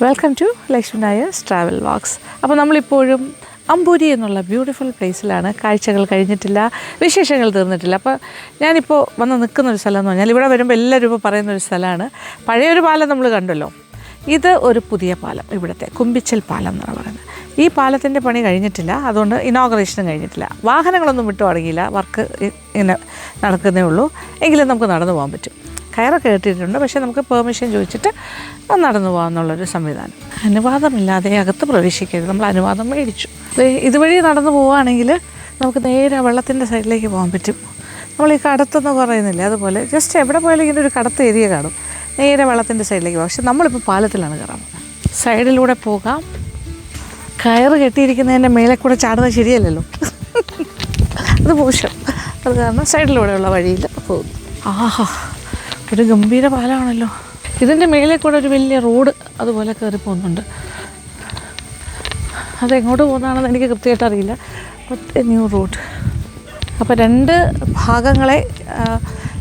Welcome to Lakshmi Nair's travel vlogs. അപ്പോൾ നമ്മളിപ്പോഴും അമ്പൂരി എന്നുള്ള ബ്യൂട്ടിഫുൾ പ്ലേസിലാണ്. കാഴ്ചകൾ കഴിഞ്ഞിട്ടില്ല, വിശേഷങ്ങൾ തീർന്നിട്ടില്ല. അപ്പോൾ ഞാനിപ്പോൾ വന്ന് നിൽക്കുന്നൊരു സ്ഥലം എന്ന് പറഞ്ഞാൽ ഇവിടെ വരുമ്പോൾ എല്ലാവരും ഇപ്പോൾ പറയുന്നൊരു സ്ഥലമാണ്. പഴയൊരു പാലം നമ്മൾ കണ്ടല്ലോ, ഇത് ഒരു പുതിയ പാലം, ഇവിടുത്തെ കുമ്പിച്ചൽ പാലം എന്നാണ് പറയുന്നത്. ഈ പാലത്തിൻ്റെ പണി കഴിഞ്ഞിട്ടില്ല, അതുകൊണ്ട് ഇനോഗ്രേഷനും കഴിഞ്ഞിട്ടില്ല. വാഹനങ്ങളൊന്നും വിട്ടു തുടങ്ങിയില്ല, വർക്ക് ഇങ്ങനെ നടക്കുന്നേ ഉള്ളൂ. എങ്കിലും നമുക്ക് നടന്നു പോകാൻ പറ്റും. കയറൊക്കെ കെട്ടിയിട്ടുണ്ട്, പക്ഷേ നമുക്ക് പെർമിഷൻ ചോദിച്ചിട്ട് നടന്നു പോകാമെന്നുള്ളൊരു സംവിധാനം. അനുവാദമില്ലാതെ അകത്ത് പ്രവേശിക്കരുത്, നമ്മൾ അനുവാദം മേടിച്ചു. ഇതുവഴി നടന്നു പോവുകയാണെങ്കിൽ നമുക്ക് നേരെ വെള്ളത്തിൻ്റെ സൈഡിലേക്ക് പോകാൻ പറ്റും. നമ്മൾ ഈ കടത്തെന്ന് പറയുന്നില്ല, അതുപോലെ ജസ്റ്റ് എവിടെ പോയാലും ഇങ്ങനെ ഒരു കടത്ത് ഏരിയ കാണും, നേരെ വെള്ളത്തിൻ്റെ സൈഡിലേക്ക് പോകാം. പക്ഷെ നമ്മളിപ്പോൾ പാലത്തിലാണ് കയറാൻ പോകുന്നത്. സൈഡിലൂടെ പോകാം. കയറ് കെട്ടിയിരിക്കുന്നതിൻ്റെ മേലെ കൂടെ ചാടുന്നത് ശരിയല്ലല്ലോ, അത് മോശം. അത് കാരണം സൈഡിലൂടെയുള്ള വഴിയിൽ പോകുന്നു. ആഹാ, ഒരു ഗംഭീര പാലമാണല്ലോ. ഇതിൻ്റെ മേലെ കൂടെ ഒരു വലിയ റോഡ് അതുപോലെ കയറി പോകുന്നുണ്ട്. അതെങ്ങോട്ട് പോകുന്നതാണെന്ന് എനിക്ക് കൃത്യമായിട്ട് അറിയില്ല. But new road. അപ്പോൾ രണ്ട് ഭാഗങ്ങളെ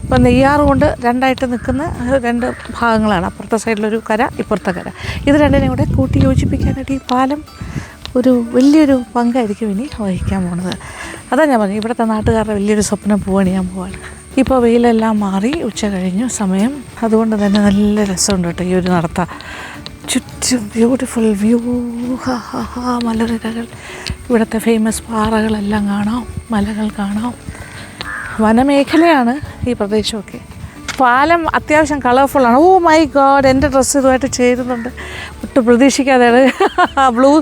ഇപ്പം നെയ്യാറ് കൊണ്ട് രണ്ടായിട്ട് നിൽക്കുന്ന രണ്ട് ഭാഗങ്ങളാണ്. അപ്പുറത്തെ സൈഡിലൊരു കര, ഇപ്പുറത്തെ കര. ഇത് രണ്ടിനെയും കൂടെ കൂട്ടി യോജിപ്പിക്കാനായിട്ട് ഈ പാലം ഒരു വലിയൊരു പങ്കായിരിക്കും ഇനി വഹിക്കാൻ പോകുന്നത്. അതാണ് ഞാൻ പറഞ്ഞു, ഇവിടുത്തെ നാട്ടുകാരുടെ വലിയൊരു സ്വപ്നം പൂവണിയാൻ പോവാണ്. ഇപ്പോൾ വെയിലെല്ലാം മാറി, ഉച്ച കഴിഞ്ഞു സമയം. അതുകൊണ്ട് തന്നെ നല്ല രസമുണ്ട് കേട്ടോ ഈ ഒരു നടത്ത. ചുറ്റും ബ്യൂട്ടിഫുൾ വ്യൂ, മലനിരകൾ, ഇവിടുത്തെ ഫേമസ് പാറകളെല്ലാം കാണാം, മലകൾ കാണാം. വനമേഖലയാണ് ഈ പ്രദേശമൊക്കെ. പാലം അത്യാവശ്യം കളർഫുള്ളാണ്. ഓ മൈ ഗോഡ്, എൻ്റെ ഡ്രസ്സ് ഇതുമായിട്ട് ചേരുന്നുണ്ട്. ഒട്ടും പ്രതീക്ഷിക്കാതെയാണ് ബ്ലൂ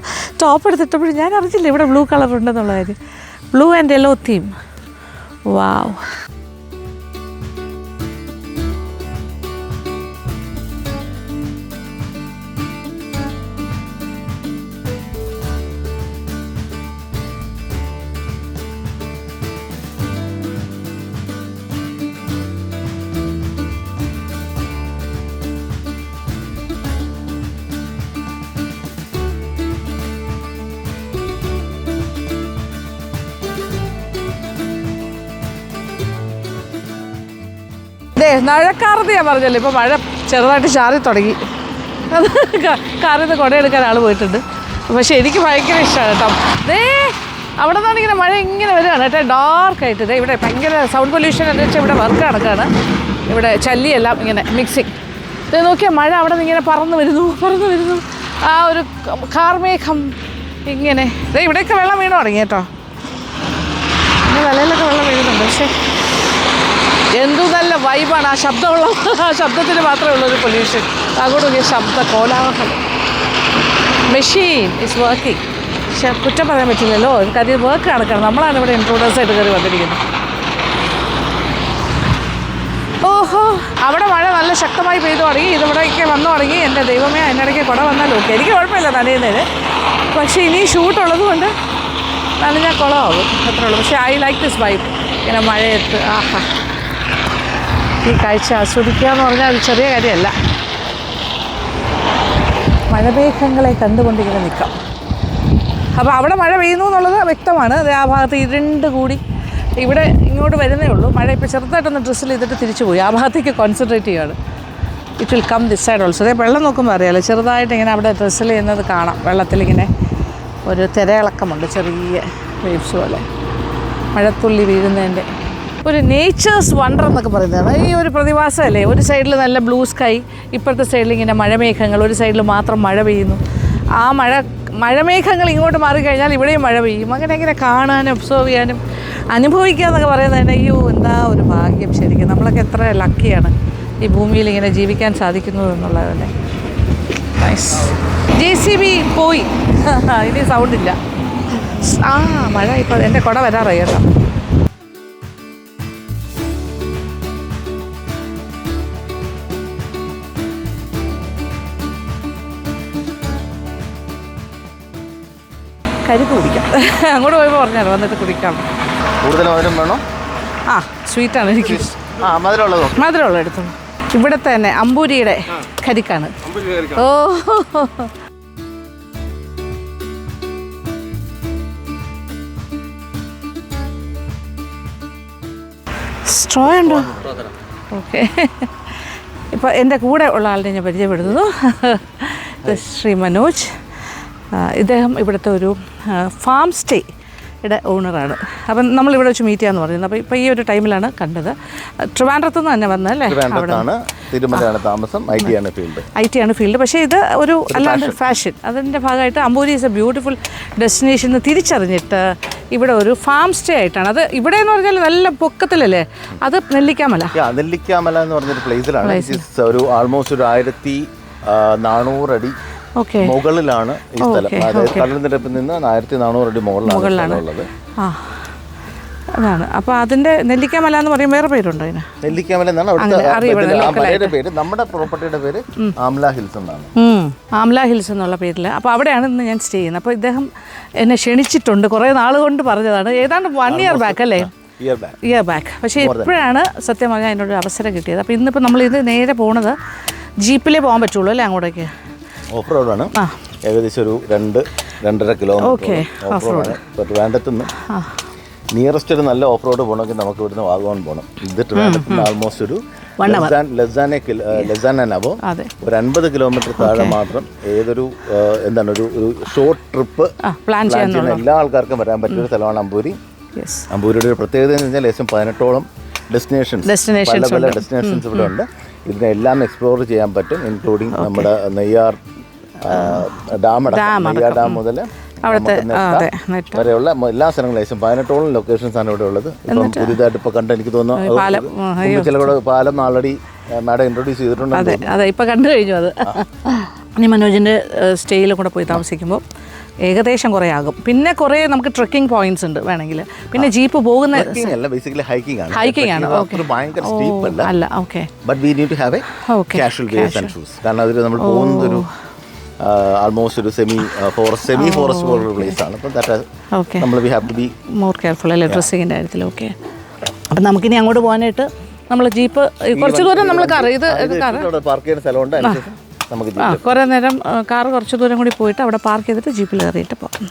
ടോപ്പ് എടുത്തിട്ടപ്പോഴും ഞാൻ അറിഞ്ഞില്ല ഇവിടെ ബ്ലൂ കളർ ഉണ്ടെന്നുള്ള കാര്യം. Blue and yellow theme. Wow. മഴക്കാറത്ത് ഞാൻ പറഞ്ഞല്ലോ, ഇപ്പോൾ മഴ ചെറുതായിട്ട് ചാറി തുടങ്ങി. അത് കാറിൽ നിന്ന് കുടയെടുക്കാൻ ആൾ പോയിട്ടുണ്ട്. പക്ഷേ എനിക്ക് ഭയങ്കര ഇഷ്ടമാണ് കേട്ടോ. അവിടെ നിന്നാണ് ഇങ്ങനെ മഴ ഇങ്ങനെ വരികയാണ് കേട്ടോ, ഡാർക്കായിട്ട്. ഇവിടെ ഭയങ്കര സൗണ്ട് പൊല്യൂഷൻ എന്ന് വെച്ചാൽ ഇവിടെ വർക്ക് നടക്കുകയാണ്. ഇവിടെ ചല്ലിയെല്ലാം ഇങ്ങനെ മിക്സിങ്. ഇത് നോക്കിയാൽ മഴ അവിടെ നിന്ന് ഇങ്ങനെ പറന്ന് വരുന്നു. ആ ഒരു കാർമേഘം ഇങ്ങനെ. ഇവിടെയൊക്കെ വെള്ളം വീണു തുടങ്ങി കേട്ടോ. പിന്നെ വലയിലൊക്കെ വെള്ളം വീഴുന്നുണ്ട്. പക്ഷേ എന്തു നല്ല വൈബാണ്. ആ ശബ്ദത്തിന് മാത്രമേ ഉള്ളൊരു പൊല്യൂഷൻ. അങ്ങോട്ട് ശബ്ദ കോലാഹലം. Machine is working. പക്ഷെ കുറ്റം പറയാൻ പറ്റില്ലല്ലോ, കാര്യം വർക്ക് നടക്കണം. നമ്മളാണ് ഇവിടെ ഇൻട്രൂഡേഴ്സായിട്ട് കയറി വന്നിരിക്കുന്നത്. ഓഹോ, അവിടെ മഴ നല്ല ശക്തമായി പെയ്തു തുടങ്ങി. ഇതിവിടേക്ക് വന്നു തുടങ്ങി. എൻ്റെ ദൈവമേ, അതിനിടയ്ക്ക് കുട വന്നാലും ഓക്കെ, എനിക്ക് കുഴപ്പമില്ല നനയുന്നതിന്. പക്ഷേ ഇനി ഷൂട്ടുള്ളത് കൊണ്ട് നനഞ്ഞാൽ കുളമാകും, അത്രേ ഉള്ളൂ. പക്ഷേ ഐ ലൈക്ക് ദിസ് വൈബ്. ഇങ്ങനെ മഴയത്ത് ആഹാ, ഈ കാഴ്ച ആസ്വദിക്കുക എന്ന് പറഞ്ഞാൽ അത് ചെറിയ കാര്യമല്ല. മഴമേഘങ്ങളെ കണ്ടുകൊണ്ടിങ്ങനെ നിൽക്കാം. അപ്പോൾ അവിടെ മഴ പെയ്യുന്നു എന്നുള്ളത് വ്യക്തമാണ്. അത് ആ ഭാഗത്ത് ഇരുണ്ട് കൂടി ഇവിടെ ഇങ്ങോട്ട് വരുന്നേ ഉള്ളൂ. മഴ ഇപ്പോൾ ചെറുതായിട്ടൊന്ന് ഡ്രസ്സിൽ ചെയ്തിട്ട് തിരിച്ചു പോയി. ആ ഭാഗത്തേക്ക് കോൺസെൻട്രേറ്റ് ചെയ്യുകയാണ്. It will come this side also. അതേ വെള്ളം നോക്കുമ്പോൾ അറിയാമല്ലോ, ചെറുതായിട്ട് ഇങ്ങനെ അവിടെ ഡ്രസ്സിൽ ചെയ്യുന്നത് കാണാം. വെള്ളത്തിലിങ്ങനെ ഒരു തിരയിളക്കമുണ്ട്, ചെറിയ വേവ്സ് പോലെ മഴത്തുള്ളി വീഴുന്നതിൻ്റെ ഒരു നേച്ചേഴ്സ് വണ്ടർ എന്നൊക്കെ പറയുന്നതാണ് ഈ ഒരു പ്രതിഭാസമല്ലേ. ഒരു സൈഡിൽ നല്ല ബ്ലൂ സ്കൈ, ഇപ്പോഴത്തെ സൈഡിൽ ഇങ്ങനെ മഴമേഘങ്ങൾ, ഒരു സൈഡിൽ മാത്രം മഴ പെയ്യുന്നു. ആ മഴമേഘങ്ങൾ ഇങ്ങോട്ട് മാറിക്കഴിഞ്ഞാൽ ഇവിടെയും മഴ പെയ്യും. അങ്ങനെ കാണാനും ഒബ്സർവ് ചെയ്യാനും അനുഭവിക്കുക എന്നൊക്കെ പറയുന്നത് തന്നെ അയ്യോ എന്താ ഒരു ഭാഗ്യം. ശരിക്കും നമ്മളൊക്കെ എത്ര ലക്കിയാണ് ഈ ഭൂമിയിൽ ഇങ്ങനെ ജീവിക്കാൻ സാധിക്കുന്നത് എന്നുള്ളത് തന്നെ. നൈസ്. JCB പോയി, ഇനി സൗണ്ടില്ല. മഴ ഇപ്പോൾ എൻ്റെ കുട വരാറായി കേട്ടോ. കരിക്ക് കുടിക്കാം. അങ്ങോട്ട് പോയപ്പോൾ പറഞ്ഞാൽ വന്നിട്ട് കുടിക്കാം. കൂടുതൽ മധുരം വേണോ? സ്വീറ്റാണ് എനിക്ക്. മധുരമുള്ളത് എടുത്തു. ഇവിടുത്തെ തന്നെ അമ്പൂരിയുടെ കരിക്കാണ്. ഓ, സ്ട്രോ ഉണ്ടോ? ഓക്കെ. ഇപ്പോൾ എൻ്റെ കൂടെ ഉള്ള ആളിനെ ഞാൻ പരിചയപ്പെടുത്തുന്നു. ശ്രീ മനോജ്. ഇദ്ദേഹം ഇവിടുത്തെ ഒരു ഫാം സ്റ്റേയുടെ ഓണറാണ്. അപ്പം നമ്മളിവിടെ വെച്ച് മീറ്റ് ചെയ്യാമെന്ന് പറയുന്നത്. അപ്പോൾ ഇപ്പോൾ ഈ ഒരു ടൈമിലാണ് കണ്ടത്. ട്രിവാൻഡ്രത്ത് നിന്ന് തന്നെ വന്നല്ലേ? തിരുമലയാണ് താമസം. IT ആണ് ഫീൽഡ്. പക്ഷേ ഇത് ഒരു അല്ലാണ്ട് ഫാഷൻ, അതിൻ്റെ ഭാഗമായിട്ട് Amboori is A beautiful destination എന്ന് തിരിച്ചറിഞ്ഞിട്ട് ഇവിടെ ഒരു ഫാം സ്റ്റേ ആയിട്ടാണ്. അത് ഇവിടെ എന്ന് പറഞ്ഞാൽ നല്ല പൊക്കത്തിലല്ലേ? അത് നെല്ലിക്കാമല എന്ന് പറഞ്ഞൊരു പ്ലേസിലാണ്. ഒരു ആൾമോസ്റ്റ് ഒരു 1400 അടി മുകളിലാണ് ഈ സ്ഥലം. അതായത് കടൽനിരപ്പിൽ നിന്ന് 1400 അടി മുകളിലാണ് ഉള്ളത്. അതാണ്. അപ്പോൾ അതിൻ്റെ നെല്ലിക്കാമല എന്ന് പറയും. വേറെ പേരുണ്ടോ അതിന്? നെല്ലിക്കാമല എന്നാണ് അവിടുത്തെ പേര്. നമ്മുടെ പ്രോപ്പർട്ടിയുടെ പേര് ആംല ഹിൽസ് എന്നാണ്. ആംല ഹിൽസ് എന്നുള്ള പേരിൽ. അപ്പോൾ അവിടെയാണ് ഇന്ന് ഞാൻ സ്റ്റേ ചെയ്യുന്നത്. അപ്പോൾ ഇദ്ദേഹം എന്നെ ക്ഷണിച്ചിട്ടുണ്ട്. കുറേ നാൾ കൊണ്ട് പറഞ്ഞതാണ്. ഏതാണ്ട് 1 year ബാക്ക് അല്ലേ? Year back. പക്ഷേ ഇപ്പോഴാണ് സത്യം പറഞ്ഞാൽ അതിനൊരു അവസരം കിട്ടിയത്. അപ്പോൾ ഇന്നിപ്പോൾ നമ്മളിത് നേരെ പോണത് ജീപ്പിലേ പോകാൻ പറ്റുള്ളൂ അല്ലേ അങ്ങോട്ടേക്ക്? ഓഫ് റോഡാണ്. ഏകദേശം ഒരു 2-2.5 കിലോമീറ്റർ ട്രിവാൻഡ്രത്ത് നിന്ന്. നിയറസ്റ്റ് ഒരു നല്ല ഓഫ് റോഡ് പോകണമെങ്കിൽ നമുക്ക് ഇവിടുന്ന് വാഗമൺ പോകണം. ഇത് ട്രിവാൻഡ്രത്ത് നിന്ന് ആൾമോസ്റ്റ് ഒരു ലെസാനോ ഒരു 50 കിലോമീറ്റർ താഴെ മാത്രം ഏതൊരു എന്താണ് ഒരു ഷോർട്ട് ട്രിപ്പ് പ്ലാൻ ചെയ്യുന്ന എല്ലാ ആൾക്കാർക്കും വരാൻ പറ്റിയൊരു സ്ഥലമാണ് അമ്പൂരി. അമ്പൂരിയുടെ ഒരു പ്രത്യേകത എന്ന് വെച്ചാൽ ഏകദേശം 18ഓളം ഡെസ്റ്റിനേഷൻസ് പല ഡെസ്റ്റിനേഷൻസ് ഇവിടെ ഉണ്ട്. ഇതിനെല്ലാം എക്സ്പ്ലോർ ചെയ്യാൻ പറ്റും, ഇൻക്ലൂഡിങ് നമ്മുടെ നെയ്യാർ ഡാം മുതൽ വരെയുള്ള എല്ലാ സ്ഥലങ്ങളും. ഏകദേശം 18ഓളം ലൊക്കേഷൻസ് ആണ് ഇവിടെ ഉള്ളത്. ഇപ്പം പുതിയതായിട്ട് ഇപ്പോൾ കണ്ട് എനിക്ക് തോന്നുന്നു ചില പാലം ആൾറെഡി മാഡം ഇൻട്രൊഡ്യൂസ് ചെയ്തിട്ടുണ്ട്. അതെ, ഇപ്പം കണ്ടു കഴിഞ്ഞു. അത് ഇനി മനോജിൻ്റെ സ്റ്റേയിലും കൂടെ പോയി താമസിക്കുമ്പോൾ ഏകദേശം കുറേ ആകും. പിന്നെ കുറേ നമുക്ക് ട്രെക്കിംഗ് പോയിന്റ്സ് ഉണ്ട് വേണമെങ്കിൽ. പിന്നെ ജീപ്പ് പോകുന്ന ഹൈക്കിംഗ് ആണ്. അല്ല, okay. But we need to have a casual gears and shoes. കാരണം അതിൽ നമ്മൾ പോകുന്നതൊരു ആൾമോസ്റ്റ് ഒരു സെമി ഫോറസ്റ്റ് പോലുള്ള പ്ലേസ് ആണ്. അപ്പം നമ്മൾ we have to be more careful അല്ലേ ഡ്രസ്സിങ്ങിൻ്റെ കാര്യത്തിൽ. ഓക്കെ. അപ്പം നമുക്കിനി അങ്ങോട്ട് പോകാനായിട്ട് നമ്മൾ ജീപ്പ് കുറച്ച് ദൂരം നമ്മൾ പാർക്ക് ചെയ്യുന്ന സ്ഥലമുണ്ട്. കുറേ നേരം കാർ കുറച്ച് ദൂരം കൂടി പോയിട്ട് അവിടെ പാർക്ക് ചെയ്തിട്ട് ജീപ്പിൽ കയറിയിട്ട് പോകാം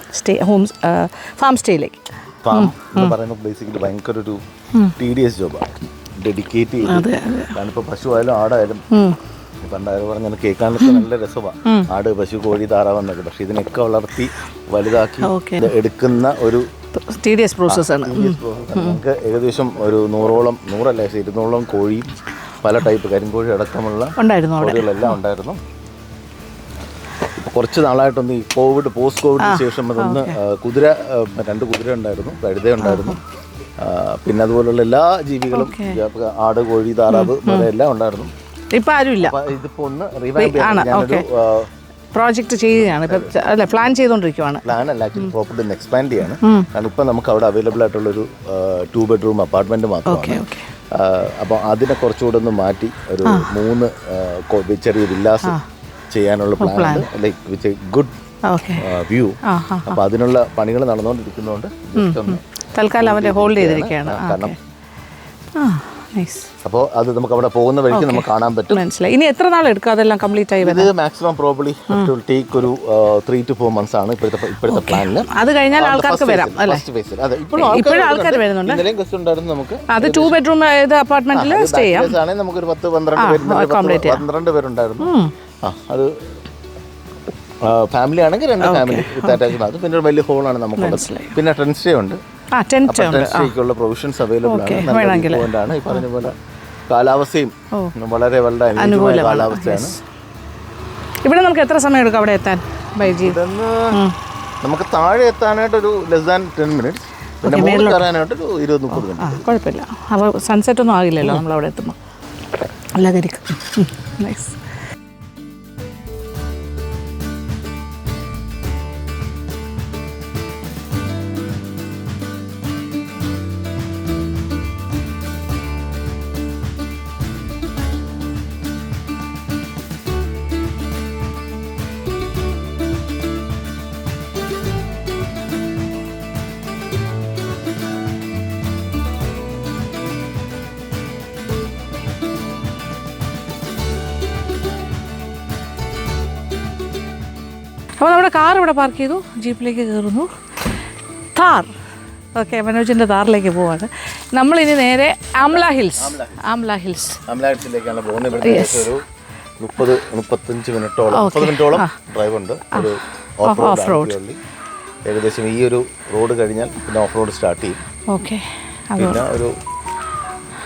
ഫാം സ്റ്റേയിലേക്ക്. ഫാം എന്ന് പറയുന്നത് ബേസിക്കലി ഭയങ്കര ഒരു ടീഡിയസ് ജോബാണ്. ഡെഡിക്കേറ്റ് ചെയ്ത്. കാരണം ഇപ്പോൾ പശു ആയാലും ആടായാലും പണ്ടായാലും പറഞ്ഞാൽ കേൾക്കാനൊക്കെ നല്ല രസമാണ്. ആട്, പശു, കോഴി, താറാവ് എന്നൊക്കെ. പക്ഷെ ഇതിനൊക്കെ വളർത്തി വലുതാക്കി എടുക്കുന്ന ഒരു ടീഡിയസ് പ്രോസസ്സാണ്. നമുക്ക് ഏകദേശം ഒരു 200ഓളം കോഴിയും പല ടൈപ്പ് കരിങ്കോഴി അടക്കമുള്ള കോഴികളെല്ലാം ഉണ്ടായിരുന്നു. ഇപ്പോൾ കുറച്ച് നാളായിട്ടൊന്ന് ഈ പോസ്റ്റ് കോവിഡിന് ശേഷം അതൊന്ന് 2 കുതിര ഉണ്ടായിരുന്നു, കഴുത ഉണ്ടായിരുന്നു. പിന്നെ അതുപോലുള്ള എല്ലാ ജീവികളും ആട്, കോഴി, താറാവ് എല്ലാം ഉണ്ടായിരുന്നു. ഇപ്പം ആരുമില്ല. ഇതിപ്പോൾ ഒന്ന് റിവൈവ് ചെയ്യാനൊരു പ്രോജക്റ്റ് ചെയ്യുകയാണ്, അല്ലെ? പ്ലാൻ ചെയ്തുകൊണ്ടിരിക്കുകയാണ്. പ്ലാൻ അല്ല, ആക്ച്വലി പ്രോപ്പർട്ടി ഒന്ന് എക്സ്പാൻഡ് ചെയ്യാണ്. കാരണം ഇപ്പം നമുക്ക് അവിടെ അവൈലബിൾ ആയിട്ടുള്ളൊരു 2 bedroom അപ്പാർട്ട്മെൻറ്റ് മാത്രമാണ്. അപ്പോൾ അതിനെ കുറച്ചുകൂടെ ഒന്ന് മാറ്റി ഒരു 3 ചെറിയ വില്ലാസ് ചെയ്യാനുള്ള plan, like with a good view. അപ്പോൾ അതിനുള്ള പണികൾ നടന്നുകൊണ്ടിരിക്കുന്നതുകൊണ്ട് തൽക്കാലം അവരെ ഹോൾഡ് ചെയ്തിരിക്കുകയാണ്. കാരണം അപ്പോൾ അത് നമുക്ക് അവിടെ പോകുന്ന വഴിക്ക് നമുക്ക് കാണാൻ പറ്റും. മനസ്സിലായി. ഇനി എത്ര നാൾ എടുക്കും അതെല്ലാം കംപ്ലീറ്റ് ആയി? ഇത് മാക്സിമം പ്രോബ്ലി ടേക്ക് ഒരു 3 to 4 months ആണ് ഇപ്പോഴത്തെ പ്ലാനിൽ. അത് കഴിഞ്ഞാൽ ആൾക്കാർക്ക് വരാം അല്ലേ? ഇപ്പോഴും ആൾക്കാർ വരുന്നുണ്ട്. ഇന്നലെയും ഗസ്റ്റ് ഉണ്ടായിരുന്നു. നമുക്ക് അത് 2 bedroom അപ്പാർട്ട്മെന്റിൽ സ്റ്റേ ചെയ്യാം. ആണെങ്കിൽ നമുക്കൊരു 10-12 പേരുണ്ടായിരുന്നു. അത് ഫാമിലി ആണെങ്കിൽ 2 ഫാമിലി വിത്ത് അറ്റാച്ച്ഡ്. അത് പിന്നെ ഒരു വലിയ ഹോളാണ് നമുക്കുള്ളത്. പിന്നെ ടെന്റ് സ്റ്റേ ഉണ്ട്. ടെന്റിലേക്കുള്ള പ്രൊവിഷൻസ് അവൈലബിൾ ആണ്. ഈ പറഞ്ഞ പോലെ കാലാവസ്ഥയും വളരെ വളരെ അനുകൂലമായ കാലാവസ്ഥയാണ്. ഇവിടെ നമുക്ക് എത്ര സമയം എടുക്കും അവിടെ എത്താൻ? നമുക്ക് താഴെ എത്താനായിട്ട് ഒരു ലെസ് ദാൻ 10 minutes. പിന്നെ മുകളിൽ കയറാനായിട്ട് ഒരു 20-30 minutes. കുഴപ്പമില്ല. അപ്പോൾ സൺസെറ്റ് ഒന്നും ആകില്ലല്ലോ നമ്മൾ അവിടെ എത്തുമ്പോൾ. നല്ല കരിക്കും. നൈസ്. അപ്പോൾ നമ്മുടെ കാർ ഇവിടെ പാർക്ക് ചെയ്തു, ജീപ്പിലേക്ക് കയറുന്നു. താർ. ഓക്കെ, മനോജിൻ്റെ താറിലേക്ക് പോവാണ്. നമ്മളിനി നേരെ ആംല ഹിൽസിലേക്കാണ് പോകുന്നത്. 35 മിനിറ്റോളം 30 മിനിറ്റോളം ഡ്രൈവ് ഉണ്ട്. ഒരു ഓഫ് റോഡ്. ഏകദേശം ഈ ഒരു റോഡ് കഴിഞ്ഞാൽ പിന്നെ ഓഫ് റോഡ് സ്റ്റാർട്ട് ചെയ്യും. ഓക്കെ. പിന്നെ ഒരു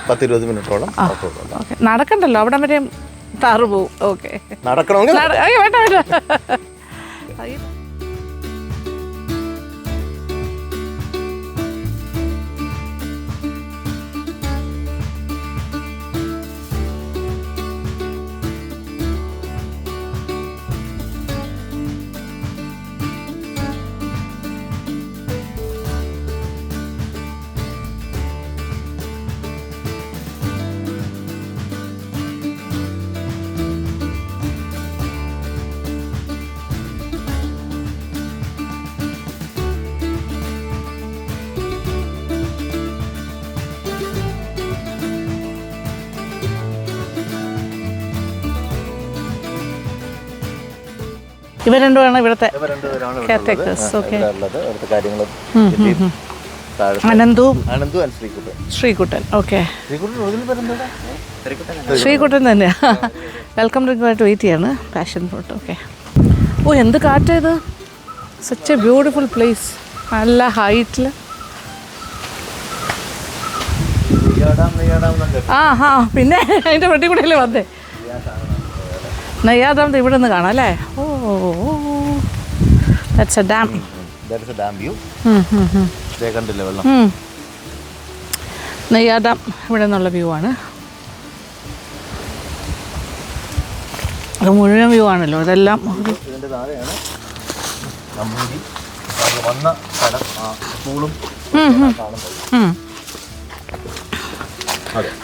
10-20 മിനിറ്റോളം ഓഫ് റോഡ് ഉണ്ട്. നടക്കണ്ടല്ലോ അവിടെ വരെ താറ് പോവും. ഓക്കെ, നടക്കണമെങ്കിൽ വേണ്ട. ഇവർ രണ്ടുമാണ് ഇവിടുത്തെ കെയർടേക്കേഴ്സ്. ഓക്കെ. അനന്തും ശ്രീകുട്ടൻ. ഓക്കെ, ശ്രീകുട്ടൻ തന്നെയാ. വെൽക്കം ഡ്രിങ്കായിട്ട് വെയിറ്റ് ചെയ്യാണ്. Passion fruit. ഓക്കെ. ഓ, എന്ത് കാറ്റേത്. Such a beautiful place. നല്ല ഹൈറ്റിൽ. ആ പിന്നെ അതിൻ്റെ വെട്ടി കൂടെ അല്ലേ വന്നേ. നെയ്യാദാം ഇവിടെ നിന്ന് കാണാം അല്ലേ. ഓ, ദാറ്റ്സ് എ ഡാം. നെയ്യാദാം ഇവിടെ നിന്നുള്ള വ്യൂ ആണ്. അത് മുഴുവൻ വ്യൂ ആണല്ലോ. ഇതെല്ലാം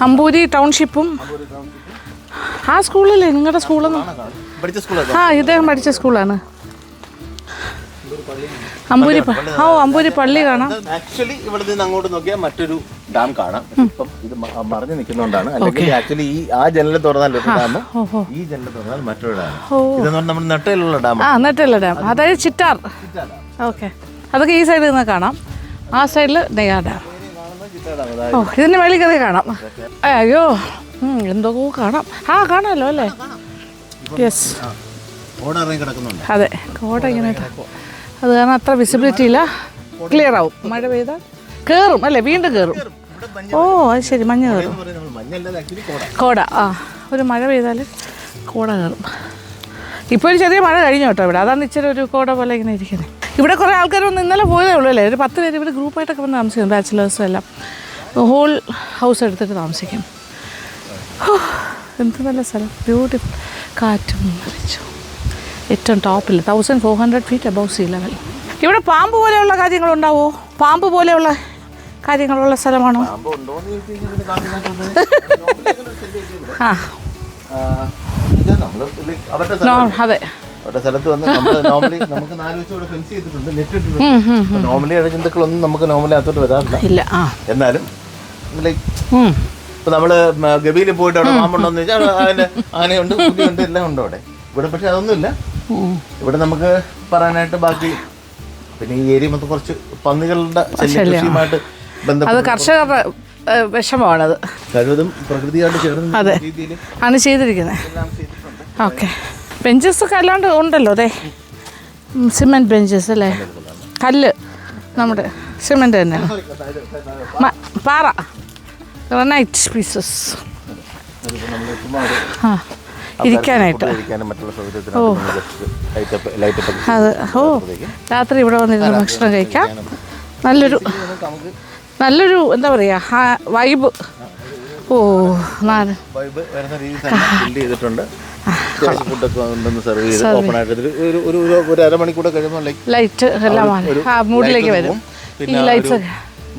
അമ്പൂരി ടൗൺഷിപ്പും. ആ സ്കൂളല്ലേ നിങ്ങളുടെ സ്കൂളൊന്നും? ആ, ഇദ്ദേഹം പഠിച്ച സ്കൂളാണ്. അമ്പൂരി. ഓ, അമ്പൂരി പള്ളി കാണാം. ആക്ച്വലി ഇവിടെ നിന്ന് അങ്ങോട്ട് നോക്കിയാൽ മറ്റൊരു ഡാം കാണാം. ഇപ്പം ഇത് മറിഞ്ഞു നിൽക്കുന്നോണ്ടാണ്. അല്ലെങ്കിൽ ആക്ച്വലി ആ ജനൽ തുറന്നാൽ ഒരു ഡാം, ഈ ജനൽ തുറന്നാൽ മറ്റൊരു ഡാം. ഇതെന്ന് പറഞ്ഞാൽ നമ്മുടെ നെട്ടയിലുള്ള ഡാം. ആ, നെട്ടയിലുള്ള ഡാം, അതായത് ചിറ്റാർ. ഓക്കെ, അതൊക്കെ ഈ സൈഡിൽ നിന്ന് കാണാം. ആ സൈഡിൽ നെയ്യാർ ഡാം. ഓ, ഇതിൻ്റെ മേളിൽ കയറി കാണാം. അയ്യോ, എന്തൊക്കെ കാണാം. ആ, കാണാമല്ലോ അല്ലേ. യെസ്, അതെ. കോട ഇങ്ങനെ അത് കാരണം അത്ര വിസിബിലിറ്റി ഇല്ല. ക്ലിയർ ആവും. മഴ പെയ്താൽ കയറും അല്ലേ, വീണ്ടും കയറും. ഓ, അത് ശരി, മഞ്ഞ് കയറും. കോട. ആ, ഒരു മഴ പെയ്താൽ കോട കയറും. ഇപ്പോൾ ഒരു ചെറിയ മഴ കഴിഞ്ഞു കേട്ടോ ഇവിടെ. അതാണ് ഇച്ചിരി ഒരു കോട പോലെ ഇങ്ങനെ ഇരിക്കുന്നത്. ഇവിടെ കുറേ ആൾക്കാർ വന്ന് ഇന്നലെ പോയതേ ഉള്ളൂ അല്ലേ. ഒരു 10 പേര് ഇവിടെ ഗ്രൂപ്പായിട്ടൊക്കെ വന്ന് താമസിക്കും. ബാച്ചിലേഴ്സും എല്ലാം ഹോൾ ഹൗസ് എടുത്തിട്ട് താമസിക്കും. എന്ത് നല്ല സ്ഥലം, ബ്യൂട്ടിഫുൾ. കാറ്റും മറിച്ചു. ഏറ്റവും ടോപ്പിൽ 1400 ഫീറ്റ് അബവ് സീ ലെവൽ. ഇവിടെ പാമ്പ് പോലെയുള്ള കാര്യങ്ങളുണ്ടാവോ? പാമ്പ് പോലെയുള്ള കാര്യങ്ങളുള്ള സ്ഥലമാണോ? ആ, അതെ. അവരുടെ സ്ഥലത്ത് വന്ന് നോർമലി നമുക്ക് 4 വെച്ച് ഇവിടെ ഫെൻസ് ചെയ്തിട്ടുണ്ട്, നെറ്റ് ഇട്ടിട്ടുണ്ട്. നോർമലി ഇഴജന്തുക്കളൊന്നും നമുക്ക് നോർമലി അകത്തോട്ട് വരാറില്ല. എന്നാലും ലൈക്ക് ഇപ്പൊ നമ്മള് ഗവിയിൽ പോയിട്ട് അവിടെ പാമ്പുണ്ടോന്ന് ചോദിച്ചാൽ അതിന്റെ ആനയുണ്ട്, പുലിയുണ്ട്, എല്ലാം ഉണ്ട് അവിടെ. ഇവിടെ പക്ഷെ അതൊന്നുമില്ല. ഇവിടെ നമുക്ക് പറയാനായിട്ട് ബാക്കി പിന്നെ ഈ ഏരിയ മൊത്തം കുറച്ച് പന്നികളുടെ ശല്യമായിട്ട് ബന്ധപ്പെട്ട് കർഷകരുടെ വിഷമമാണത്. കഴിവതും പ്രകൃതിയായിട്ട് ചേർന്ന് രീതിയിൽ ആണ് ചെയ്തിരിക്കുന്നത്. ഓക്കെ. ബെഞ്ചസ് ഒക്കെ അല്ലാണ്ട് ഉണ്ടല്ലോ. അതെ, സിമെൻറ്റ് ബെഞ്ചസ് അല്ലേ. കല്ല് നമ്മുടെ സിമെൻറ്റ് തന്നെ. പാറ, ഗ്രാനൈറ്റ് പീസസ്. ആ, ഇരിക്കാനായിട്ട്. അത് ഓ, രാത്രി ഇവിടെ വന്നിരുന്ന് ഭക്ഷണം കഴിക്കാം. നല്ലൊരു എന്താ പറയുക, വൈബ്. ഓ, ഫുഡൊക്കെ അരമണിക്കൂടെ കഴിയുമ്പോൾ ലൈറ്റ് എല്ലാം മൂഡിലേക്ക് വരും. ഈ ലൈറ്റ്സ്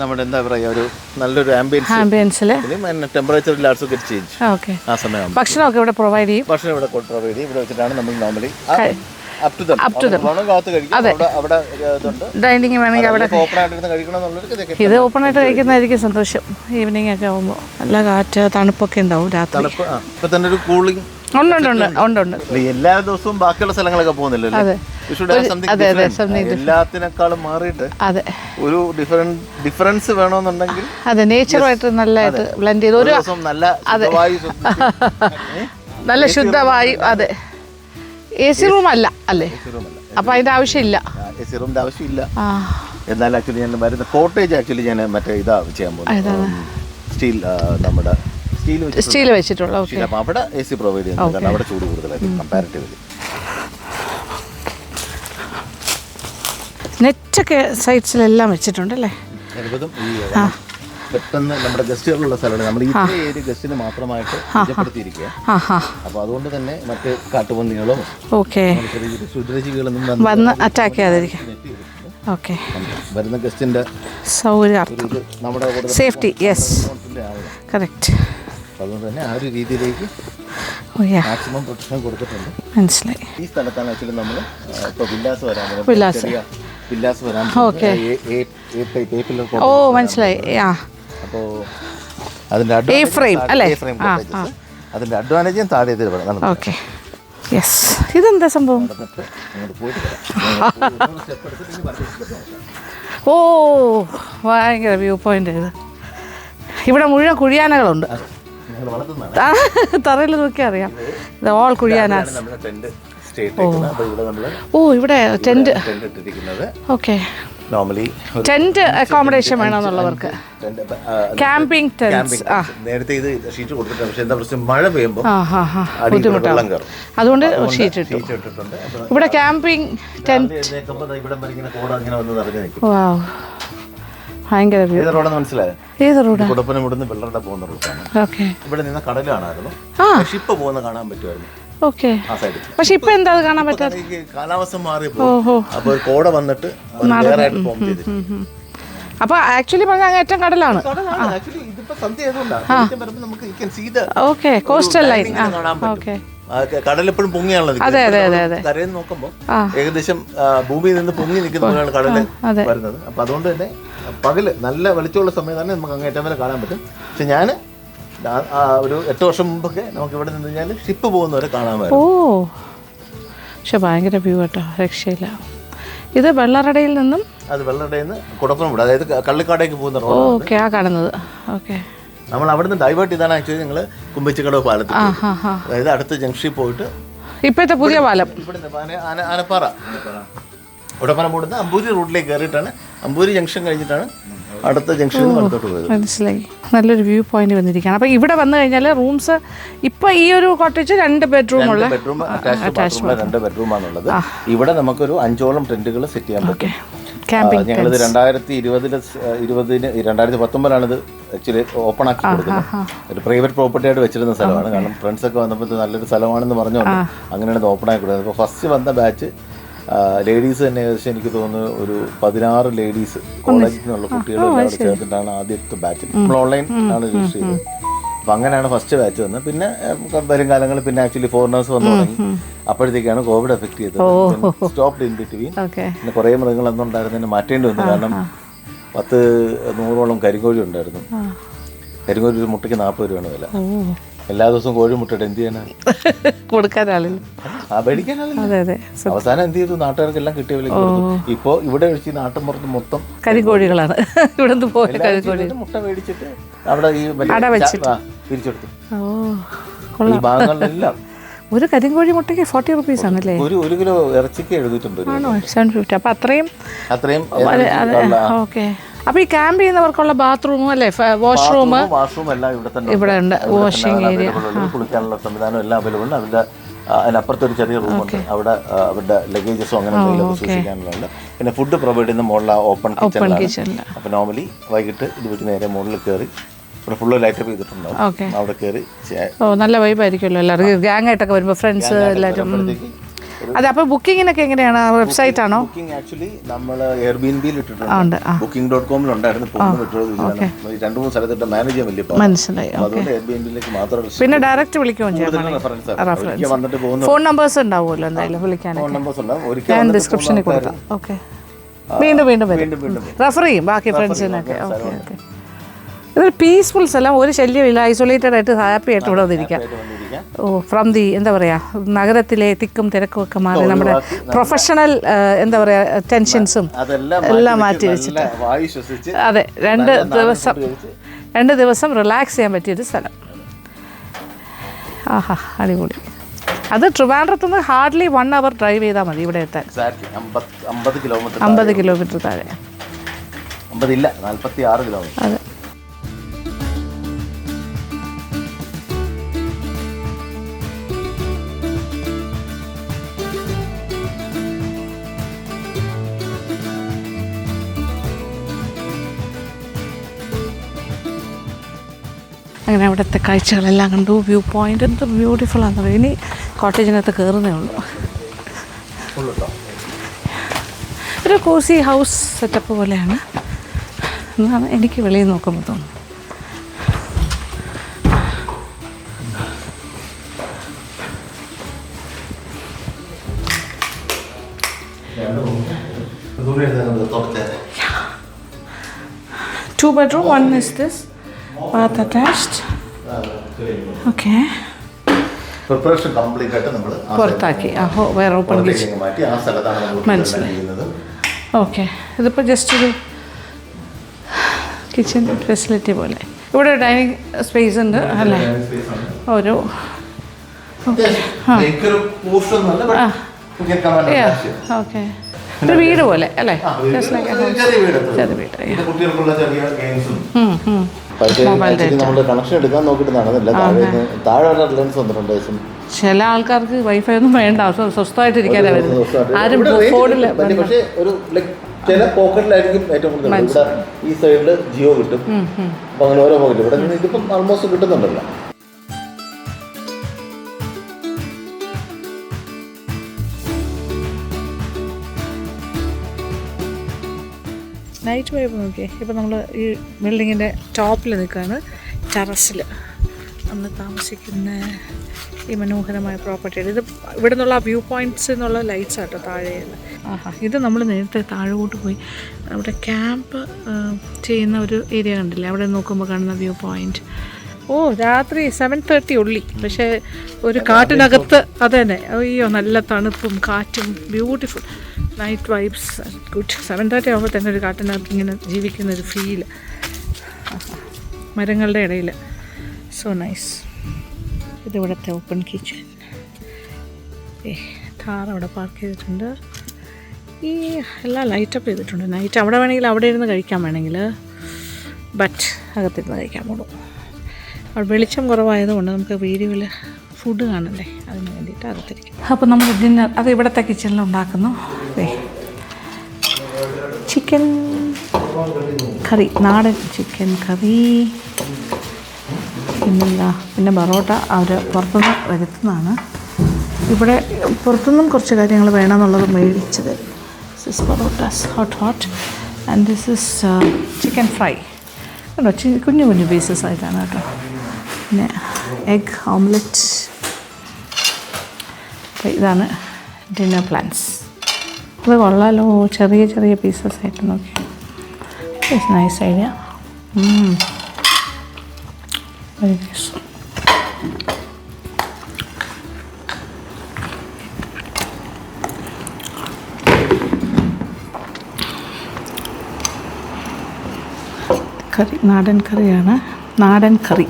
നമ്മുടെ എന്താ പറയുക, ഒരു നല്ലൊരു ആംബിയൻസിൽ ടെമ്പറേച്ചർ ചേഞ്ച്. ഓക്കെ. ആ സമയം ഭക്ഷണമൊക്കെ ഇവിടെ പ്രൊവൈഡ് ചെയ്യും. ഭക്ഷണം ഇവിടെ പ്രൊവൈഡ് ചെയ്യും. ഇവിടെ വെച്ചിട്ടാണ് നമ്മൾ നോർമലി ഡൈനിങ് വേണമെങ്കിൽ അവിടെ ഇത് ഓപ്പൺ ആയിട്ട് കഴിക്കുന്നതായിരിക്കും സന്തോഷം. ഈവനിങ് ഒക്കെ ആകുമ്പോൾ നല്ല കാറ്റ്, തണുപ്പൊക്കെ ഉണ്ടാവും രാത്രി. ഇപ്പൊ തന്നെ ഒരു കൂളിംഗ് ഉണ്ട്. എല്ലാ ദിവസവും ബാക്കിയുള്ള സ്ഥലങ്ങളൊക്കെ പോകുന്നില്ലല്ലോ. എല്ലാത്തിനേക്കാളും മാറിയിട്ട് ഒരു ഡിഫറൻസ് വേണമെന്നുണ്ടെങ്കിൽ അതെ, നേച്ചറുമായിട്ട് നല്ലതായിട്ട് ബ്ലെൻഡ് ചെയ്ത് ഒരു ദിവസം നല്ല നല്ല ശുദ്ധമായി. അതെ, AC റൂം അല്ല അല്ലേ? അപ്പോൾ അതിൻ്റെ ആവശ്യമില്ല. AC റൂമിൻ്റെ ആവശ്യമില്ല. എന്നാൽ ആക്ച്വലി ഞാൻ വരുന്ന കോട്ടേജ് ആക്ച്വലി ഞാൻ മറ്റേ ഇതാ ചെയ്യാൻ പോകുന്നത്, സ്റ്റീൽ, നമ്മുടെ സ്റ്റീൽ വെച്ചിട്ടുള്ള. ഓക്കെ. അപ്പോൾ അവിടെ AC പ്രൊവൈഡ് ചെയ്യുന്നത്, കാരണം അവിടെ ചൂട് കൂടുതലായിരിക്കും കമ്പാരിറ്റീവ്ലി. നെറ്റൊക്കെ സൈഡ്സിലെല്ലാം വെച്ചിട്ടുണ്ടല്ലേ? പെട്ടെന്ന് നമ്മുടെ ഗസ്റ്റുകളുള്ള സ്ഥലമാണ്. നമ്മൾ ഈ ഏരിയ ഗസ്റ്റിന് മാത്രമായിട്ട് നിജപ്പെടുത്തിയിരിക്കുക. അപ്പോൾ അതുകൊണ്ട് തന്നെ മറ്റ് കാട്ടുപന്നികളും ക്ഷുദ്രജീവികളൊന്നും വന്ന് അറ്റാക്ക് ചെയ്യാതിരിക്കും. ഓക്കെ. വരുന്ന ഗസ്റ്റിന്റെ സൗകര്യാർത്ഥം, നമ്മുടെ സേഫ്റ്റി. Yes, correct. അതുകൊണ്ട് തന്നെ ആ ഒരു രീതിയിലേക്ക് മാക്സിമം പ്രൊട്ടക്ഷൻ കൊടുത്തിട്ടുണ്ട്. മനസ്സിലായി. ഈ സ്ഥലത്താണ് ആക്ച്വലി നമ്മൾ ഇപ്പോൾ വില്ലാസ് വരാൻ ഓ മനസ്സിലായി. അപ്പോൾ അതിൻ്റെ അഡ്വാൻറ്റേജും താഴെ ഇതിൽ വേണം. ഓക്കെ. യെസ്. ഇതെന്താ സംഭവം? ഓ ഭയങ്കര വ്യൂ പോയിന്റ് ഇത്. ഇവിടെ മുഴുവൻ കുഴിയാനകളുണ്ട്. തറയിൽ നോക്കി അറിയാം. ഇത് ഓൾ കുഴിയാനാസ്. ഓ ഇവിടെ tent. Okay. Normally tent accommodation വേണമെന്നുള്ളവർക്ക് ക്യാമ്പിംഗ് ടെന്റ്സ്. നേരത്തെ ഇത് ഷീറ്റ് കൊടുത്തിട്ടുണ്ട്. പക്ഷേ എന്താ പ്രശ്നം, മഴ പെയ്യുമ്പോൾ ബുദ്ധിമുട്ടാണ്. അതുകൊണ്ട് ഷീറ്റ് ഇട്ടിട്ടുണ്ട്. ഇവിടെ ക്യാമ്പിംഗ് ടെന്റ്. വാവ്, ഭയങ്കര മനസ്സിലായോ? ഏത് റോഡ്? കുടപ്പനം ഇവിടുന്ന് വെള്ളറട പോകുന്ന റൂട്ടാണ്. ഓക്കെ. ഇവിടെ നിന്ന് കടൽ കാണാമായിരുന്നു. ഷിപ്പ് പോകുന്ന കാണാൻ പറ്റുമായിരുന്നു. ഓക്കെ. പക്ഷെ ഇപ്പൊ എന്താ കാണാൻ പറ്റാത്ത? കാലാവസ്ഥ മാറിയപ്പോ അപ്പൊ ഒരു കോട വന്നിട്ട് ഫോം ചെയ്തു. അപ്പൊ ആക്ച്വലി പറഞ്ഞാൽ അങ്ങേറ്റം കടലാണ്. ഓക്കെ. Coastal line. ഓക്കെ. കടൽ എപ്പോഴും പൊങ്ങിയാണല്ലോ. കരയിൽ നോക്കുമ്പോൾ ഏകദേശം ഭൂമിയിൽ നിന്ന് പൊങ്ങി നിൽക്കുന്ന കടല് വരുന്നത്. അപ്പൊ അതുകൊണ്ട് തന്നെ പകല് നല്ല വെളിച്ചമുള്ള സമയത്താണ് നമുക്ക് അങ്ങേറ്റം വരെ കാണാൻ പറ്റും. പക്ഷെ ഞാൻ ഒരു 8 വർഷം മുമ്പൊക്കെ നമുക്ക് ഇവിടെ നിന്ന് കഴിഞ്ഞാൽ ഷിപ്പ് പോകുന്നവരെ കാണാൻ പറ്റും. ഓ, പക്ഷെ ഭയങ്കര വ്യൂ കേട്ടോ, രക്ഷയില്ല. ഇത് വെള്ളറടയിൽ നിന്നും കുടപ്പനം വിടും, അതായത് കള്ളിക്കാടേക്ക് പോകുന്ന റോഡ്. ഓക്കെ. ആ കാണുന്നത്. ഓക്കെ. നമ്മൾ അവിടെ നിന്ന് ഡൈവേർട്ട് ചെയ്താണ് ആക്ച്വലി ഞങ്ങൾ കുമ്പച്ചിക്കടവ് പാലത്തിൽ, അതായത് അടുത്ത ജംഗ്ഷനിൽ പോയിട്ട് ഇപ്പോഴത്തെ പുതിയ പാലം ഇവിടെ ആനപ്പാറ കുടപ്പനം കൂടുന്ന അമ്പൂരി റൂട്ടിലേക്ക് കയറിയിട്ടാണ് അമ്പൂരി ജംഗ്ഷൻ കഴിഞ്ഞിട്ടാണ് അടുത്ത ജംഗ്ഷനിൽ വലത്തോട്ട് പോയത്. മനസ്സിലായി. നല്ലൊരു വ്യൂ പോയിന്റ് വന്നിരിക്കുകയാണ്. അപ്പോൾ ഇവിടെ വന്നു കഴിഞ്ഞാൽ റൂംസ് ഇപ്പോൾ ഈ ഒരു കോട്ടേജ് 2 ബെഡ്റൂമുള്ള 2 ബെഡ്റൂമാണുള്ളത്. ഇവിടെ നമുക്കൊരു 5ഓളം ടെന്റുകൾ സെറ്റ് ചെയ്യാൻ പറ്റും. ഞങ്ങളിത് 2019 ആക്ച്വലി ഓപ്പൺ ആക്കി കൊടുക്കുന്നത്. ഒരു പ്രൈവറ്റ് പ്രോപ്പർട്ടി ആയിട്ട് വെച്ചിരുന്ന സ്ഥലമാണ്. കാരണം ഫ്രണ്ട്സൊക്കെ വന്നപ്പോൾ നല്ലൊരു സ്ഥലമാണെന്ന് പറഞ്ഞുകൊണ്ട് അങ്ങനെയാണ് ഇത് ഓപ്പൺ ആക്കി കൊടുക്കുന്നത്. അപ്പോൾ ഫസ്റ്റ് വന്ന ബാച്ച് ലേഡീസ് തന്നെ ഏകദേശം എനിക്ക് തോന്നുന്നു ഒരു 16 ലേഡീസ് കോളേജിൽ നിന്നുള്ള കുട്ടികളെല്ലാം ചേർത്തിട്ടാണ് ആദ്യത്തെ ബാച്ച്. നമ്മൾ ഓൺലൈൻ ആണ് രജിസ്റ്റർ ചെയ്തത്. അപ്പം അങ്ങനെയാണ് ഫസ്റ്റ് ബാച്ച് വന്നത്. പിന്നെ വരും കാലങ്ങളിൽ പിന്നെ ആക്ച്വലി ഫോറിനേഴ്സ് വന്നു തുടങ്ങി. അപ്പോഴത്തേക്കാണ് കോവിഡ് എഫക്ട് ചെയ്തത്. Stopped in between. പിന്നെ കുറേ മൃഗങ്ങളൊന്നും ഉണ്ടായിരുന്നതിന് മാറ്റേണ്ടി വന്നു. കാരണം 10-100ഓളം കരിങ്കോഴി ഉണ്ടായിരുന്നു. കരിങ്കോഴി ഒരു മുട്ടയ്ക്ക് 40 രൂപയാണ് വില. എല്ലാ ദിവസവും കോഴി മുട്ടയിട്ട് എന്ത് ചെയ്യാനാണ്? കൊടുക്കാനാളില്ല, മേടിക്കാനാളില്ല. അവസാനം എന്ത് ചെയ്തു, നാട്ടുകാർക്കെല്ലാം കിട്ടിയ വില കൊടുത്തു. ഇപ്പോൾ ഇവിടെ ഒഴിച്ച് നാട്ടിൻപുറത്ത് മൊത്തം കരിങ്കോഴികളാണ്. ഇവിടെ മുട്ട മേടിച്ചിട്ട് അവിടെ ഈ തിരിച്ചെടുത്തു. ഈ ഭാഗങ്ങളിലെല്ലാം ഒരു കരിങ്കോഴി മുട്ടയ്ക്ക് 40 റുപ്പീസ് ആണല്ലേ? ഒരു കിലോ ഇറച്ചിക്ക് 750. അപ്പം അത്രയും. ഓക്കെ. അപ്പോൾ ഈ ക്യാമ്പ് ചെയ്യുന്നവർക്കുള്ള ബാത്റൂമും അല്ലേ, വാഷ്റൂം എല്ലാം ഇവിടെ ഉണ്ട്. വാഷിംഗ് ഏരിയ, കുളിക്കാനുള്ള സംവിധാനം എല്ലാം അവൈലബിൾ ഉണ്ട്. അതിനപ്പുറത്തൊരു ചെറിയ റൂമുണ്ട്. അവിടെ അവരുടെ ലഗേജസും അങ്ങനെ സൂക്ഷിക്കാനുള്ളത്. പിന്നെ ഫുഡ് പ്രൊവൈഡ് ചെയ്യുന്ന മുകളിൽ ഓപ്പൺ കിച്ചൺ. അപ്പോൾ നോർമലി വൈകിട്ട് ഇത് വീട്ടിൽ നേരെ മുകളിൽ കയറി ഇവിടെ ഫുള്ള് ലൈറ്റപ്പ് ചെയ്തിട്ടുണ്ടാവും. അവിടെ കയറി നല്ല വൈബായിരിക്കുമല്ലോ എല്ലാവർക്കും. ഗ്യാങ് ആയിട്ടൊക്കെ വരുമ്പോൾ ഫ്രണ്ട്സ് എല്ലാവരും. അതെ. അപ്പോൾ ബുക്കിങ്ങിനൊക്കെ എങ്ങനെയാണ്? വെബ്സൈറ്റ് ആണോ? ബുക്കിംഗ് ആക്ച്വലി നമ്മൾ എയർബിഎൻബിയിൽ ഇട്ടിട്ടുണ്ട്. Booking.com ഉണ്ടായിരുന്നു. 2-3 സ്ഥലത്തിട്ട് മാനേജ് ചെയ്യാൻ വലിയ മനസ്സിലായി. അതുകൊണ്ട് എയർബിഎൻബിയിലേക്ക് മാത്രം. പിന്നെ ഡയറക്റ്റ് വിളിക്കുകയും ചെയ്യാം. ഫോൺ നമ്പേഴ്സ് ഉണ്ടാവുമല്ലോ എന്തായാലും വിളിക്കാൻ. ഞാൻ ഡിസ്ക്രിപ്ഷനിൽ കൊടുക്കാം. ഓക്കെ. വീണ്ടും റെഫർ ചെയ്യും ബാക്കി ഫ്രണ്ട്സിനൊക്കെ. Okay okay. ഇതൊരു പീസ്ഫുൾ സ്ഥലം, ഒരു ശല്യമില്ല, ഐസൊലേറ്റഡ് ആയിട്ട് ഹാപ്പി ആയിട്ട് ഇവിടെ വന്നിരിക്കാം. ഫ്രം ദി എന്താ പറയുക, നഗരത്തിലെ തിക്കും തിരക്കും ഒക്കെ മാറി നമ്മുടെ പ്രൊഫഷണൽ എന്താ പറയുക ടെൻഷൻസും എല്ലാം മാറ്റി വെച്ചിട്ട് അതെ 2 ദിവസം റിലാക്സ് ചെയ്യാൻ പറ്റിയൊരു സ്ഥലം. ആഹാ അടിപൊളി. അത് ട്രിവാൻഡ്രത്തുനിന്ന് ഹാർഡ്ലി 1 hour ഡ്രൈവ് ചെയ്താൽ മതി ഇവിടെ എത്താൻ. 50 കിലോമീറ്റർ 50 കിലോമീറ്റർ താഴെ. 50 ഇല്ല, 46 കിലോമീറ്റർ. അതെ. അങ്ങനെ അവിടുത്തെ കാഴ്ചകളെല്ലാം കണ്ടു. വ്യൂ പോയിൻ്റ് എന്ത് ബ്യൂട്ടിഫുൾ ആണെന്ന് പറയും. ഇനി കോട്ടേജിനകത്ത് കയറുന്നേ ഉള്ളൂ. ഒരു കോസി ഹൗസ് സെറ്റപ്പ് പോലെയാണ് എന്നാണ് എനിക്ക് വെളിയിൽ നോക്കുമ്പോൾ തോന്നുന്നു. Two bedroom, one is this. Bath attached. Okay. Preparation complete ആയിട്ട് നമ്മൾ പുറത്താക്കി. വേറെ ഓപ്പൺ കിച്ചൺ മാറ്റി ആ സ്ഥലത്താണ് നമ്മൾ ചെയ്യുന്നത്. ഓക്കെ. ഇതിപ്പോൾ ജസ്റ്റ് ഒരു കിച്ചൺ ഫെസിലിറ്റി പോലെ. ഇവിടെ ഡൈനിങ് സ്പേസ് ഉണ്ട് അല്ലേ? ഒരു ഓക്കെ. ഒരു വീട് പോലെ അല്ലേ? ചെറിയ വീട്. നമ്മൾ കണക്ഷൻ എടുക്കാൻ നോക്കിയിട്ടാണ് താഴെ ലെൻസ് വന്നിട്ടുണ്ട്. ചില ആൾക്കാർക്ക് വൈഫൈ ഒന്നും വേണ്ട, സ്വസ്ഥമായിട്ടിരിക്കാനാണ് വരുന്നത്. ആരും ഫോണിൽ പക്ഷേ ഒരു ചില പോക്കറ്റിലായിരിക്കും ഏറ്റവും കൂടുതൽ. ഈ സൈഡിൽ ജിയോ കിട്ടും. അപ്പൊ അങ്ങനെ ഓരോ പോക്കറ്റ് ഇവിടെ നിന്ന് ഇതിപ്പം ആൾമോസ്റ്റ് കിട്ടുന്നുണ്ടല്ലോ. നൈറ്റ് വൈബ് നോക്കിയേ. ഇപ്പം നമ്മൾ ഈ ബിൽഡിങ്ങിൻ്റെ ടോപ്പിൽ നിൽക്കുകയാണ്, ടെറസിൽ നമ്മൾ താമസിക്കുന്ന ഈ മനോഹരമായ പ്രോപ്പർട്ടിയുടെ. ഇത് ഇവിടെ നിന്നുള്ള വ്യൂ പോയിൻറ്റ്സ് എന്നുള്ള ലൈറ്റ്സ് ആട്ടോ താഴെയാണ്. ആഹാ, ഇത് നമ്മൾ നേരത്തെ താഴോട്ട് പോയി അവിടെ ക്യാമ്പ് ചെയ്യുന്ന ഒരു ഏരിയ കണ്ടില്ലേ? അവിടെ നോക്കുമ്പോൾ കാണുന്ന വ്യൂ പോയിൻറ്റ്. ഓ, രാത്രി 7:30 ഉള്ളി, പക്ഷേ ഒരു കാട്ടിനകത്ത് അത് തന്നെ. അയ്യോ, നല്ല തണുപ്പും കാറ്റും, ബ്യൂട്ടിഫുൾ നൈറ്റ് വൈബ്സ്, ഗുഡ്. 7:30 ആകുമ്പോൾ തന്നെ ഒരു കാട്ടിനകത്ത് ഇങ്ങനെ ജീവിക്കുന്നൊരു ഫീല്, മരങ്ങളുടെ ഇടയിൽ. So nice. ഇതിവിടുത്തെ ഓപ്പൺ കിച്ചൺ. കാർ അവിടെ പാർക്ക് ചെയ്തിട്ടുണ്ട്. ഈ എല്ലാം ലൈറ്റപ്പ് ചെയ്തിട്ടുണ്ട്. നൈറ്റ് അവിടെ വേണമെങ്കിൽ അവിടെ ഇരുന്ന് കഴിക്കാൻ വേണമെങ്കിൽ, ബട്ട് അകത്തിരുന്ന് കഴിക്കാൻ പോകും. അവിടെ വെളിച്ചം കുറവായതുകൊണ്ട് നമുക്ക് വീഡിയോയിൽ ഫുഡ് കാണണ്ടേ, അതിന് വേണ്ടിയിട്ട് അകത്തിരിക്കും. അപ്പോൾ നമ്മൾ ഡിന്നർ അത് ഇവിടുത്തെ കിച്ചണിൽ ഉണ്ടാക്കുന്നു. ചിക്കൻ കറി, നാടൻ ചിക്കൻ കറി. പിന്നെ ബറോട്ട അവർ പുറത്തുനിന്ന് വരുത്തുന്നതാണ്. ഇവിടെ പുറത്തുനിന്നും കുറച്ച് കാര്യങ്ങൾ വേണമെന്നുള്ളത് മേടിച്ചത്. This is parottas hot. And this is chicken fry. കേട്ടോ, കുഞ്ഞു കുഞ്ഞു പീസസ് ആയിട്ടാണ് കേട്ടോ. പിന്നെ എഗ് ഓംലെറ്റ്. അപ്പോൾ ഇതാണ് ഡിന്നർ പ്ലാൻസ്. ഇത് കൊള്ളാലോ, ചെറിയ ചെറിയ പീസസ് ആയിട്ട് നോക്കി. It's nice idea. Very nice. Curry നാടൻ കറിയാണ്. നാടൻ കറി.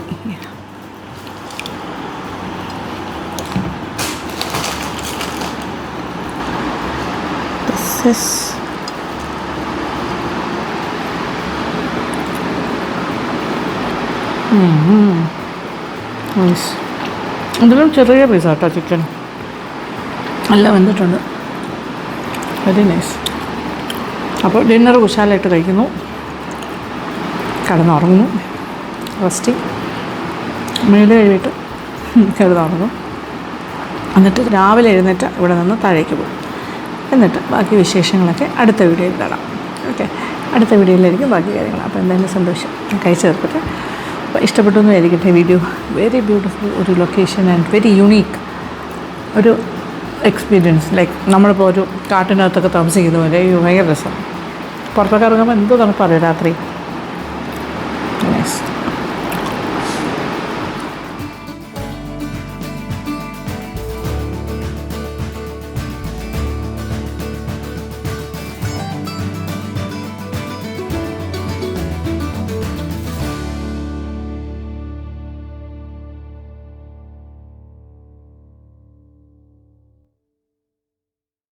ഇതിലും ചെറിയ പീസ് കേട്ടോ ചിക്കൻ. എല്ലാം വെന്തിട്ടുണ്ട്. Very nice. അപ്പോൾ ഡിന്നർ കുശാലായിട്ട് കഴിക്കുന്നു, കിടന്നുറങ്ങുന്നു, റെസ്റ്റിങ്, മേല് കഴുകിയിട്ട് കിടന്നുറങ്ങും. എന്നിട്ട് രാവിലെ എഴുന്നേറ്റ് ഇവിടെ നിന്ന് താഴേക്ക് പോകും. എന്നിട്ട് ബാക്കി വിശേഷങ്ങളൊക്കെ അടുത്ത വീഡിയോയിൽ കാണാം. ഓക്കെ, അടുത്ത വീഡിയോയിലായിരിക്കും ബാക്കി കാര്യങ്ങൾ. അപ്പോൾ എന്തായാലും സന്തോഷം, കഴിച്ചു തീർക്കട്ടെ. അപ്പോൾ ഇഷ്ടപ്പെട്ടു എന്ന് ആയിരിക്കട്ടെ വീഡിയോ. വെരി ബ്യൂട്ടിഫുൾ ഒരു ലൊക്കേഷൻ ആൻഡ് വെരി യുണീക്ക് ഒരു എക്സ്പീരിയൻസ്. ലൈക്ക് നമ്മളിപ്പോൾ ഒരു കാട്ടിനകത്തൊക്കെ താമസിക്കുന്ന പോലെ ഭയങ്കര രസം. പുറത്തൊക്കെ ഇറങ്ങുമ്പോൾ എന്തോ തണുപ്പറിയാം രാത്രി.